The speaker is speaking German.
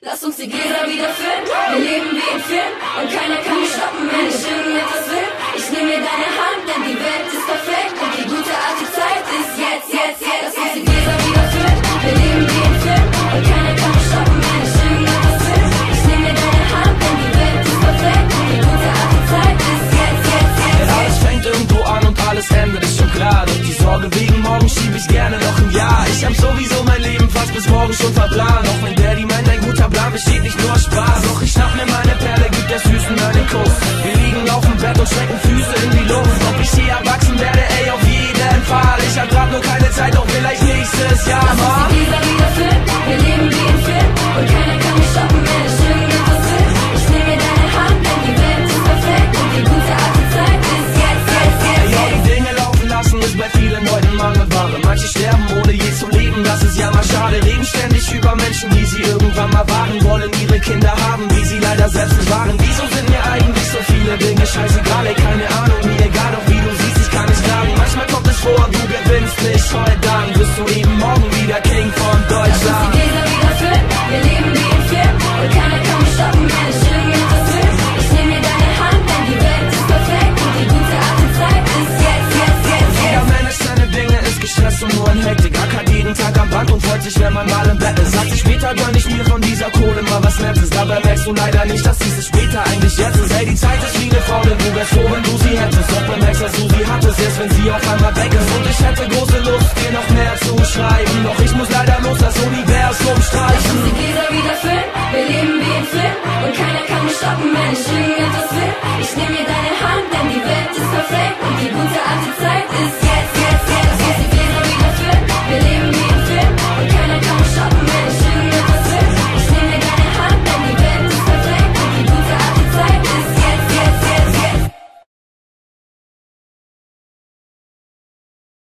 Lass uns die Gläser wieder füllen, wir leben wie im Film und keiner kann mich stoppen, wenn ich irgendetwas will. Ich nehme mir deine Hand, denn die Welt ist perfekt und die gute alte Zeit ist jetzt, jetzt, jetzt. Lass uns die Gläser wieder füllen, wir leben wie im Film und keiner kann mich stoppen, wenn ich irgendetwas will. Ich nehme mir deine Hand, denn die Welt ist perfekt und die gute alte Zeit ist jetzt, jetzt, jetzt. Alles fängt irgendwo an und alles endet, ist schon klar. Doch die Sorge wegen morgen schieb ich gerne noch ein Jahr. Ich hab sowieso mein Leben fast bis morgen schon verplant. Auch mein Daddy meint, ein guter Plan besteht nicht nur aus Spaß. Doch ich schnapp mir meine Perle, gib der Süßen einen Kuss. Wir liegen auf dem Bett und strecken Füße in die Luft. Ob ich je erwachsen werde, ey, auf jeden Fall. Ich hab grad nur keine Zeit, doch vielleicht nächstes Jahr. Lass uns die Gläser wieder füllen, wir leben wie im Film und keiner kann mich stoppen, wenn ich irgendetwas will. Ich nehm mir deine Hand, denn die Welt ist perfekt und die gute alte Zeit ist jetzt, jetzt, jetzt. Ja, die Dinge laufen lassen ist bei vielen Leuten Mangelware. Manche sterben ohne je zu leben, das ist ja mal schade. Reden ständig über Menschen, die sie irgendwann mal waren, wollen ihre Kinder haben, die sie leider selbst nicht waren. Wieso sind mir eigentlich so viele Dinge scheißegal? Ey, keine Ahnung, mir egal, doch wie du siehst, ich kann nicht klagen. Manchmal kommt es vor, du gewinnst nicht, heute dann bist du eben morgen wieder King von Deutschland. Lass uns die Gläser wieder füllen, wir leben wie im Film und keiner kann mich stoppen, wenn ich irgendetwas will. Ich nehm mir deine Hand, denn die Welt ist perfekt und die gute alte Zeit ist jetzt, jetzt, jetzt, Jeder jetzt. managt seine Dinge, ist gestresst und nur in Hektik. Ackert jeden Tag am Band und freut sich, wenn man mal im Bett ist. Sagt sich später gönn ich mir von dieser Kohle mal was Nettes. Dabei merkst du leider nicht, dass dieses später eigentlich jetzt ist. Ey, die Zeit ist wie eine Frau, denn du wärst froh, wenn du sie hättest. Doch bemerkst, dass du sie hattest, erst wenn sie auf einmal weg ist. Und ich hätte große Lust, dir noch mehr zu schreiben. Doch ich muss leider los, das Universum Lass streichen. uns die Gläser wieder füllen, wir leben wie im Film und keiner kann mich stoppen, wenn ich irgendetwas will. Ich nehm mir deine Hand, denn die Welt ist perfekt und die gute